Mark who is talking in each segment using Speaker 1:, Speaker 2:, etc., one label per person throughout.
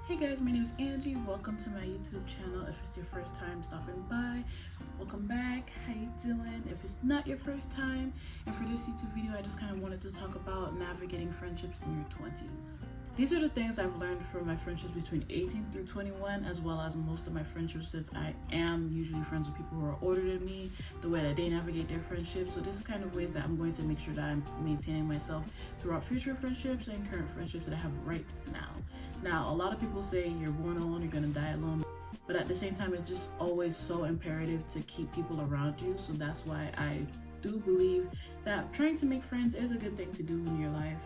Speaker 1: Hey guys, my name is Angie. Welcome to my YouTube channel. If it's your first time stopping by, welcome back. How you doing? If it's not your first time, and for this YouTube video, I just kind of wanted to talk about navigating friendships in your 20s. These are the things I've learned from my friendships between 18 through 21, as well as most of my friendships, since I am usually friends with people who are older than me, the way that they navigate their friendships. So this is kind of ways that I'm going to make sure that I'm maintaining myself throughout future friendships and current friendships that I have right now. Now, a lot of people say you're born alone, you're gonna die alone, but at the same time, it's just always so imperative to keep people around you. So that's why I do believe that trying to make friends is a good thing to do in your life.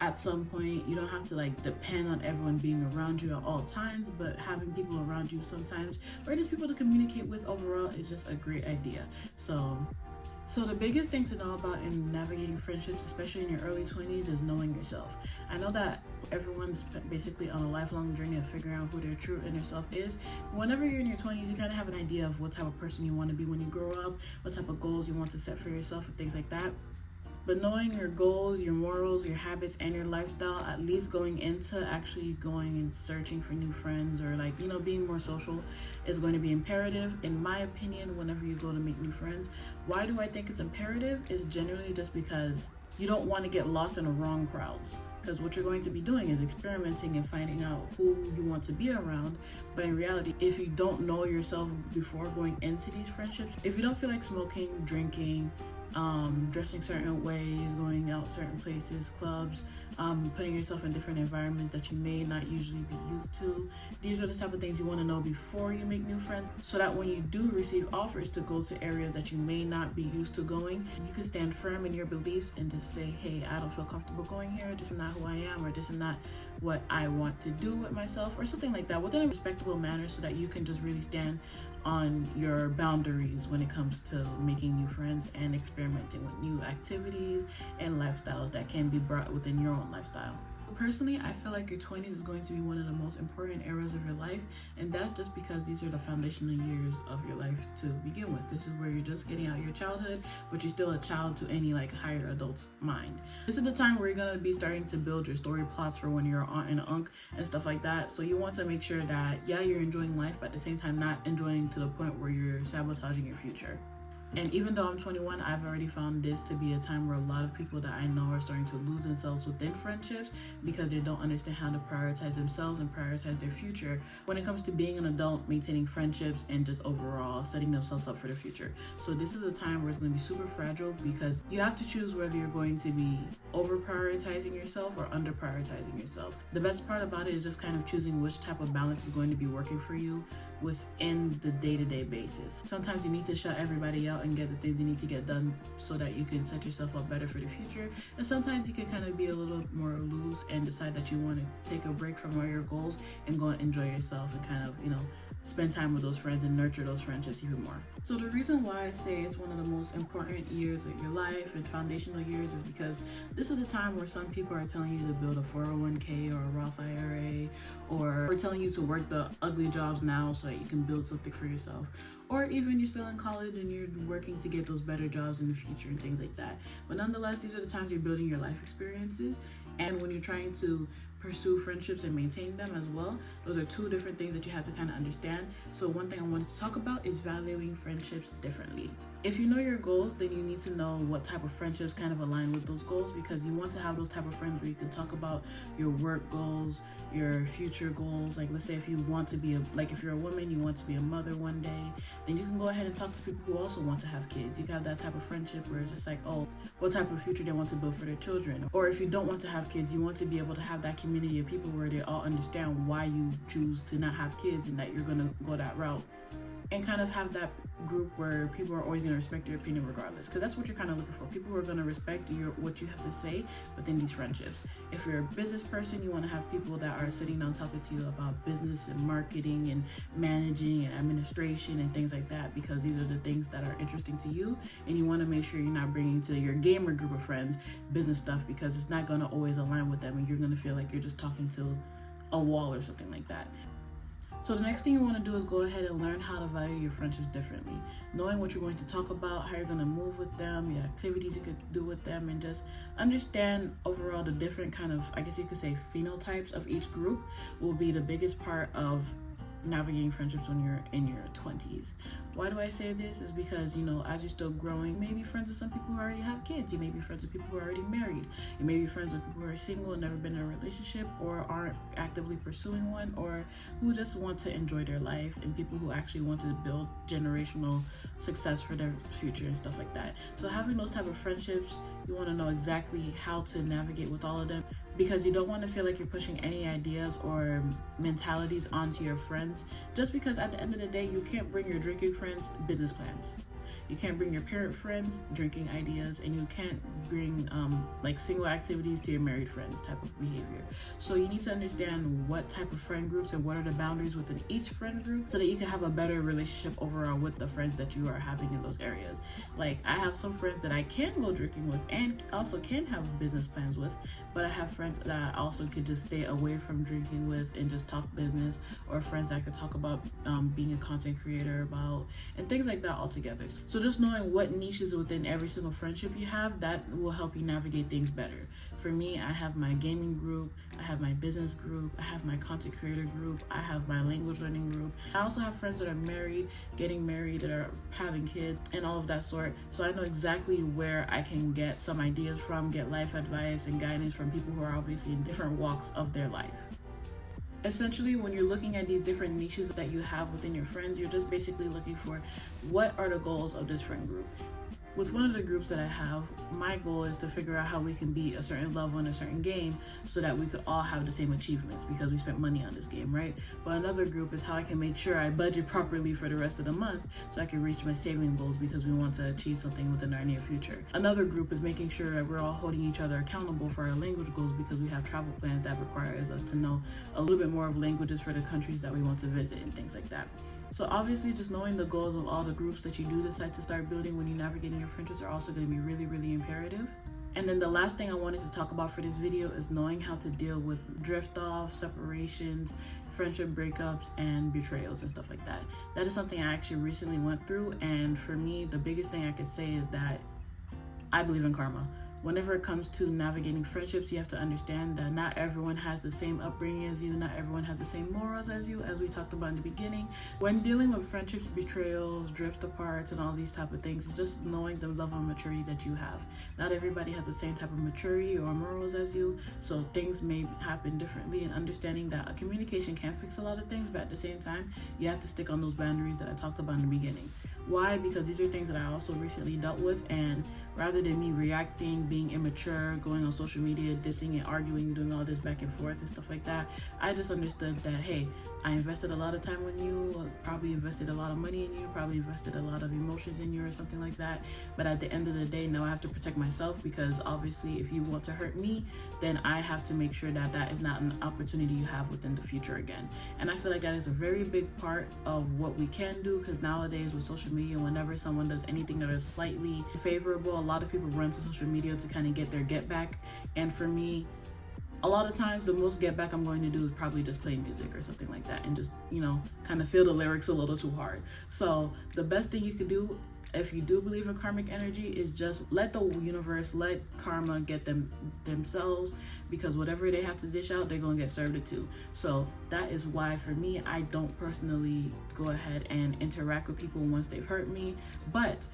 Speaker 1: At some point, you don't have to depend on everyone being around you at all times, but having people around you sometimes, or just people to communicate with overall, is just a great idea. So the biggest thing to know about in navigating friendships, especially in your early 20s, is knowing yourself. I know that everyone's basically on a lifelong journey of figuring out who their true inner self is. Whenever you're in your 20s, you kind of have an idea of what type of person you want to be when you grow up, what type of goals you want to set for yourself, and things like that. But knowing your goals, your morals, your habits, and your lifestyle, at least going into actually going and searching for new friends, or being more social, is going to be imperative, in my opinion, whenever you go to make new friends. Why do I think it's imperative? Is generally just because you don't want to get lost in the wrong crowds. Because what you're going to be doing is experimenting and finding out who you want to be around. But in reality, if you don't know yourself before going into these friendships, if you don't feel like smoking, drinking, dressing certain ways, going out certain places, clubs, putting yourself in different environments that you may not usually be used to. These are the type of things you want to know before you make new friends, so that when you do receive offers to go to areas that you may not be used to going, you can stand firm in your beliefs and just say, hey, I don't feel comfortable going here, this is not who I am, or this is not what I want to do with myself, or something like that, within a respectable manner, so that you can just really stand on your boundaries when it comes to making new friends and experimenting with new activities and lifestyles that can be brought within your own lifestyle. Personally, I feel like your 20s is going to be one of the most important eras of your life, and that's just because these are the foundational years of your life to begin with. This is where you're just getting out your childhood, but you're still a child to any higher adult's mind. This is the time where you're going to be starting to build your story plots for when you're an aunt and an uncle and stuff like that. So you want to make sure that, yeah, you're enjoying life, but at the same time not enjoying to the point where you're sabotaging your future. And even though I'm 21, I've already found this to be a time where a lot of people that I know are starting to lose themselves within friendships because they don't understand how to prioritize themselves and prioritize their future when it comes to being an adult, maintaining friendships, and just overall setting themselves up for the future. So this is a time where it's going to be super fragile, because you have to choose whether you're going to be over prioritizing yourself or under prioritizing yourself. The best part about it is just kind of choosing which type of balance is going to be working for you within the day-to-day basis. Sometimes you need to shut everybody out and get the things you need to get done so that you can set yourself up better for the future. And sometimes you can kind of be a little more loose and decide that you want to take a break from all your goals and go and enjoy yourself and kind of, spend time with those friends and nurture those friendships even more. So the reason why I say it's one of the most important years of your life and foundational years is because this is the time where some people are telling you to build a 401k or a Roth IRA, or telling you to work the ugly jobs now so that you can build something for yourself. Or even you're still in college and you're working to get those better jobs in the future and things like that. But nonetheless, these are the times you're building your life experiences. And when you're trying to pursue friendships and maintain them as well, those are two different things that you have to kind of understand. So one thing I wanted to talk about is valuing friendships differently. If you know your goals, then you need to know what type of friendships kind of align with those goals, because you want to have those type of friends where you can talk about your work goals, your future goals. Let's say if you want to be if you're a woman, you want to be a mother one day, then you can go ahead and talk to people who also want to have kids. You can have that type of friendship where it's just what type of future they want to build for their children. Or if you don't want to have kids, you want to be able to have that community of people where they all understand why you choose to not have kids and that you're going to go that route. And kind of have that group where people are always going to respect your opinion regardless, because that's what you're kind of looking for. People who are going to respect what you have to say within these friendships. If you're a business person, you want to have people that are sitting down talking to you about business and marketing and managing and administration and things like that, because these are the things that are interesting to you, and you want to make sure you're not bringing to your gamer group of friends business stuff, because it's not going to always align with them and you're going to feel like you're just talking to a wall or something like that. So the next thing you want to do is go ahead and learn how to value your friendships differently. Knowing what you're going to talk about, how you're going to move with them, the activities you could do with them, and just understand overall the different kind of, I guess you could say, phenotypes of each group will be the biggest part of navigating friendships when you're in your 20s. Why do I say this? Is because, you know, as you're still growing, you may be friends with some people who already have kids. You may be friends with people who are already married. You may be friends with people who are single and never been in a relationship or aren't actively pursuing one, or who just want to enjoy their life, and people who actually want to build generational success for their future and stuff like that. So having those type of friendships, you want to know exactly how to navigate with all of them, because you don't want to feel like you're pushing any ideas or mentalities onto your friends, just because at the end of the day, you can't bring your drinking friends business plans. You can't bring your parent friends drinking ideas, and you can't bring like single activities to your married friends type of behavior. So you need to understand what type of friend groups and what are the boundaries within each friend group, so that you can have a better relationship overall with the friends that you are having in those areas. Like, I have some friends that I can go drinking with and also can have business plans with, but I have friends that I also could just stay away from drinking with and just talk business, or friends that I could talk about being a content creator about, and things like that altogether. So just knowing what niches within every single friendship you have, that will help you navigate things better. For me, I have my gaming group, I have my business group, I have my content creator group, I have my language learning group. I also have friends that are married, getting married, that are having kids, and all of that sort. So I know exactly where I can get some ideas from, get life advice and guidance from people who are obviously in different walks of their life. Essentially, when you're looking at these different niches that you have within your friends, you're just basically looking for what are the goals of this friend group. With one of the groups that I have, my goal is to figure out how we can be a certain level in a certain game so that we could all have the same achievements because we spent money on this game, right? But another group is how I can make sure I budget properly for the rest of the month so I can reach my saving goals because we want to achieve something within our near future. Another group is making sure that we're all holding each other accountable for our language goals because we have travel plans that requires us to know a little bit more of languages for the countries that we want to visit and things like that. So obviously, just knowing the goals of all the groups that you do decide to start building when you're navigating your friendships are also going to be really, really imperative. And then the last thing I wanted to talk about for this video is knowing how to deal with drift off, separations, friendship breakups, and betrayals and stuff like that. That is something I actually recently went through, and for me, the biggest thing I could say is that I believe in karma. Whenever it comes to navigating friendships, you have to understand that not everyone has the same upbringing as you, not everyone has the same morals as you, as we talked about in the beginning. When dealing with friendships, betrayals, drift aparts, and all these type of things, it's just knowing the level of maturity that you have. Not everybody has the same type of maturity or morals as you, so things may happen differently, and understanding that communication can fix a lot of things, but at the same time, you have to stick on those boundaries that I talked about in the beginning. Why? Because these are things that I also recently dealt with, and rather than me reacting, being immature, going on social media, dissing and arguing, doing all this back and forth and stuff like that, I just understood that, hey, I invested a lot of time in you, probably invested a lot of money in you, probably invested a lot of emotions in you or something like that. But at the end of the day, now I have to protect myself, because obviously if you want to hurt me, then I have to make sure that that is not an opportunity you have within the future again. And I feel like that is a very big part of what we can do, because nowadays with social media, whenever someone does anything that is slightly favorable, a lot of people run to social media to kind of get their get back. And for me, a lot of times the most get back I'm going to do is probably just play music or something like that, and just, you know, kind of feel the lyrics a little too hard. So the best thing you could do, if you do believe in karmic energy, is just let the universe, let karma get themselves, because whatever they have to dish out, they're gonna get served it too. So that is why for me, I don't personally go ahead and interact with people once they've hurt me, but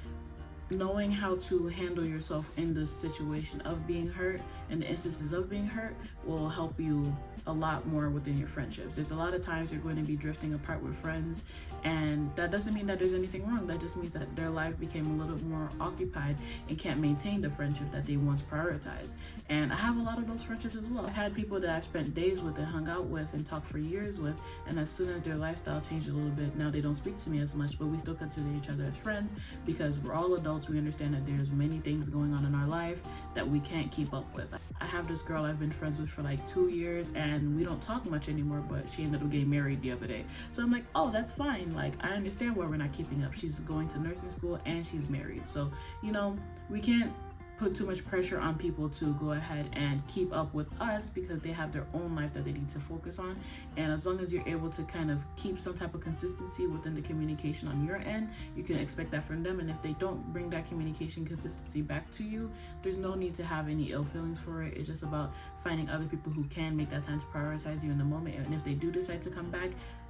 Speaker 1: knowing how to handle yourself in the situation of being hurt and the instances of being hurt will help you a lot more within your friendships. There's a lot of times you're going to be drifting apart with friends, and that doesn't mean that there's anything wrong. That just means that their life became a little more occupied and can't maintain the friendship that they once prioritized. And I have a lot of those friendships as well. I've had people that I've spent days with and hung out with and talked for years with, and as soon as their lifestyle changed a little bit, now they don't speak to me as much, but we still consider each other as friends, because we're all adults. We understand that there's many things going on in our life that we can't keep up with. I have this girl I've been friends with for like 2 years, and we don't talk much anymore, but she ended up getting married the other day. So I'm like, oh, that's fine. Like, I understand why we're not keeping up. She's going to nursing school and she's married. So, you know, we can't put too much pressure on people to go ahead and keep up with us, because they have their own life that they need to focus on. And as long as you're able to kind of keep some type of consistency within the communication on your end, you can expect that from them. And if they don't bring that communication consistency back to you, there's no need to have any ill feelings for it. It's just about finding other people who can make that time to prioritize you in the moment. And if they do decide to come back,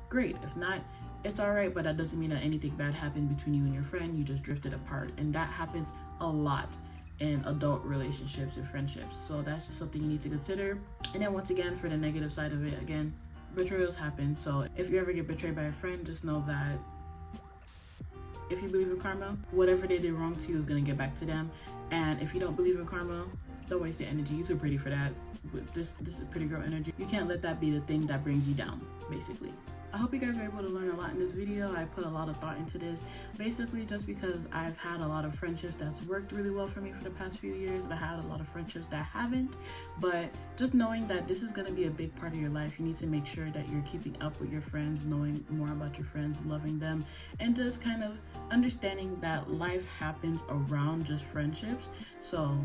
Speaker 1: great. If not, it's all right, but that doesn't mean that anything bad happened between you and your friend. You just drifted apart, and that happens a lot in adult relationships and friendships. So that's just something you need to consider. And then once again, for the negative side of it, again, betrayals happen. So if you ever get betrayed by a friend, just know that if you believe in karma, whatever they did wrong to you is going to get back to them. And if you don't believe in karma, don't waste your energy. You're too pretty for that. This is pretty girl energy. You can't let that be the thing that brings you down, basically. I hope you guys were able to learn a lot in this video. I put a lot of thought into this, basically just because I've had a lot of friendships that's worked really well for me for the past few years, and I had a lot of friendships that haven't. But just knowing that this is going to be a big part of your life, you need to make sure that you're keeping up with your friends, knowing more about your friends, loving them, and just kind of understanding that life happens around just friendships. So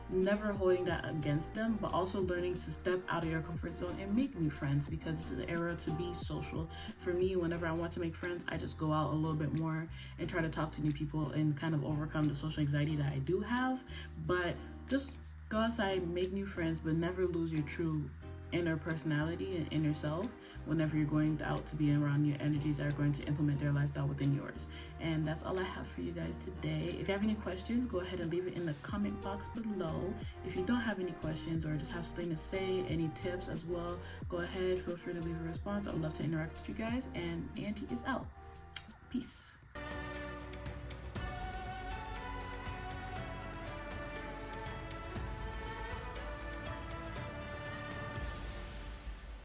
Speaker 1: never holding that against them, but also learning to step out of your comfort zone and make new friends, because this is an era to be social. For me, whenever I want to make friends, I just go out a little bit more and try to talk to new people and kind of overcome the social anxiety that I do have. But just go outside, make new friends, but never lose your true inner personality and inner self whenever you're going out to be around your energies that are going to implement their lifestyle within yours. And that's all I have for you guys today. If you have any questions, go ahead and leave it in the comment box below. If you don't have any questions or just have something to say, any tips as well, go ahead, feel free to leave a response. I would love to interact with you guys. And Angie is out. Peace.